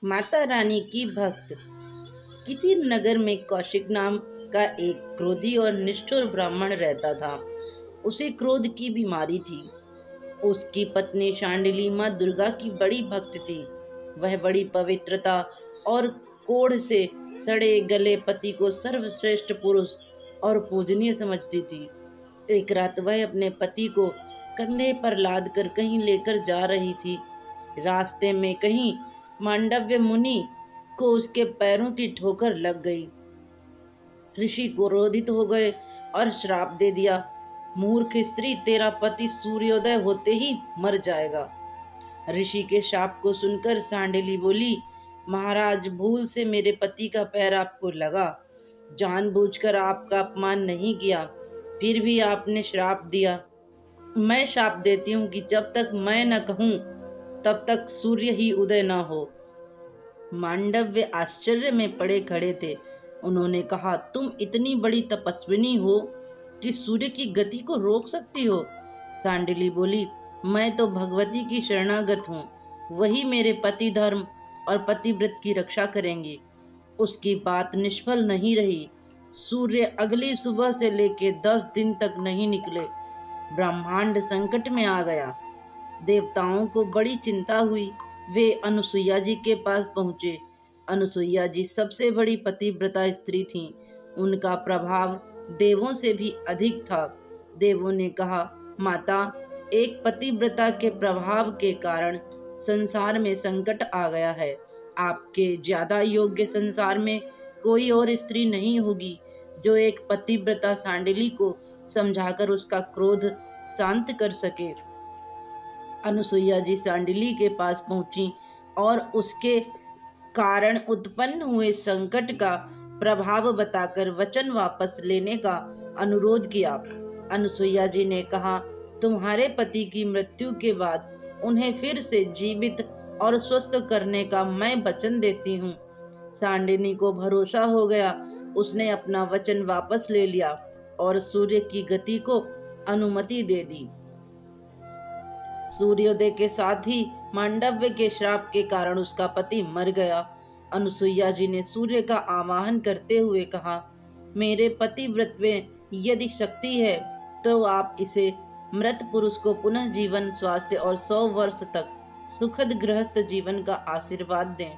माता रानी की भक्त। किसी नगर में कौशिक नाम का एक क्रोधी और निष्ठुर ब्राह्मण रहता था। उसे क्रोध की बीमारी थी। उसकी पत्नी शांडिली माँ दुर्गा की बड़ी भक्त थी। वह बड़ी पवित्रता और कोढ़ से सड़े गले पति को सर्वश्रेष्ठ पुरुष और पूजनीय समझती थी। एक रात वह अपने पति को कंधे पर लाद कर कहीं लेकर जा रही थी। रास्ते में कहीं मांडव्य मुनि को उसके पैरों की ठोकर लग गई। ऋषि क्रोधित हो गए और श्राप दे दिया, मूर्ख स्त्री, तेरा पति सूर्योदय होते ही मर जाएगा। ऋषि के शाप को सुनकर सांडिली बोली, महाराज, भूल से मेरे पति का पैर आपको लगा। जानबूझकर आपका अपमान नहीं किया, फिर भी आपने श्राप दिया। मैं शाप देती हूँ कि जब तक मैं न कहूँ तब तक सूर्य ही उदय न हो। मांडव्य आश्चर्य में पड़े खड़े थे। उन्होंने कहा, तुम इतनी बड़ी तपस्विनी हो कि सूर्य की गति को रोक सकती हो? सांडिली बोली, मैं तो भगवती की शरणागत हूँ। वही मेरे पति धर्म और पतिव्रत की रक्षा करेंगी। उसकी बात निष्फल नहीं रही। सूर्य अगली सुबह से लेके 10 दिन तक नहीं निकले। ब्रह्मांड संकट में आ गया। देवताओं को बड़ी चिंता हुई। वे अनुसुईया जी के पास पहुंचे। अनुसुईया जी सबसे बड़ी पतिव्रता स्त्री थीं। उनका प्रभाव देवों से भी अधिक था। देवों ने कहा, माता, एक पतिव्रता के प्रभाव के कारण संसार में संकट आ गया है। आपके ज्यादा योग्य संसार में कोई और स्त्री नहीं होगी जो एक पतिव्रता सांडिली को समझाकर उसका क्रोध शांत कर सके। अनुसुईया जी सांडिली के पास पहुंची और उसके कारण उत्पन्न हुए संकट का प्रभाव बताकर वचन वापस लेने का अनुरोध किया। अनुसुईया जी ने कहा, तुम्हारे पति की मृत्यु के बाद उन्हें फिर से जीवित और स्वस्थ करने का मैं वचन देती हूँ। सांडिनी को भरोसा हो गया। उसने अपना वचन वापस ले लिया और सूर्य की गति को अनुमति दे दी। सूर्योदय के साथ ही मांडव्य के श्राप के कारण उसका पति मर गया। अनुसुईया जी ने सूर्य का आवाहन करते हुए कहा, मेरे पतिव्रत में यदि शक्ति है तो आप इसे मृत पुरुष को पुनः जीवन, स्वास्थ्य और 100 वर्ष तक सुखद गृहस्थ जीवन का आशीर्वाद दें।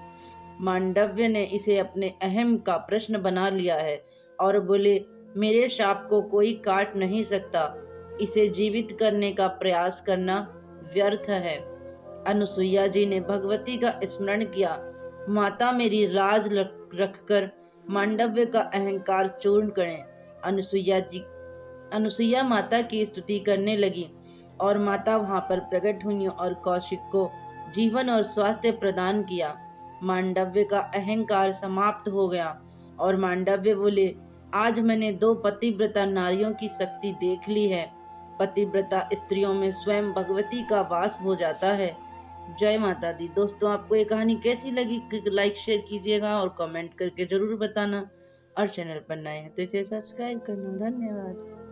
मांडव्य ने इसे अपने अहम का प्रश्न बना लिया है और बोले, मेरे शाप को कोई काट नहीं सकता। इसे जीवित करने का प्रयास करना व्यर्थ है। अनुसुईया जी ने भगवती का स्मरण किया। माता, मेरी लाज रखकर मांडव्य का अहंकार चूर्ण करें। अनुसुईया माता की स्तुति करने लगी और माता वहां पर प्रकट हुई और कौशिक को जीवन और स्वास्थ्य प्रदान किया। मांडव्य का अहंकार समाप्त हो गया और मांडव्य बोले, आज मैंने 2 पतिव्रता नारियों की शक्ति देख ली है। पतिव्रता स्त्रियों में स्वयं भगवती का वास हो जाता है। जय माता दी। दोस्तों, आपको ये कहानी कैसी लगी? लाइक शेयर कीजिएगा और कमेंट करके जरूर बताना। और चैनल पर नए हैं तो इसे सब्सक्राइब करना। धन्यवाद।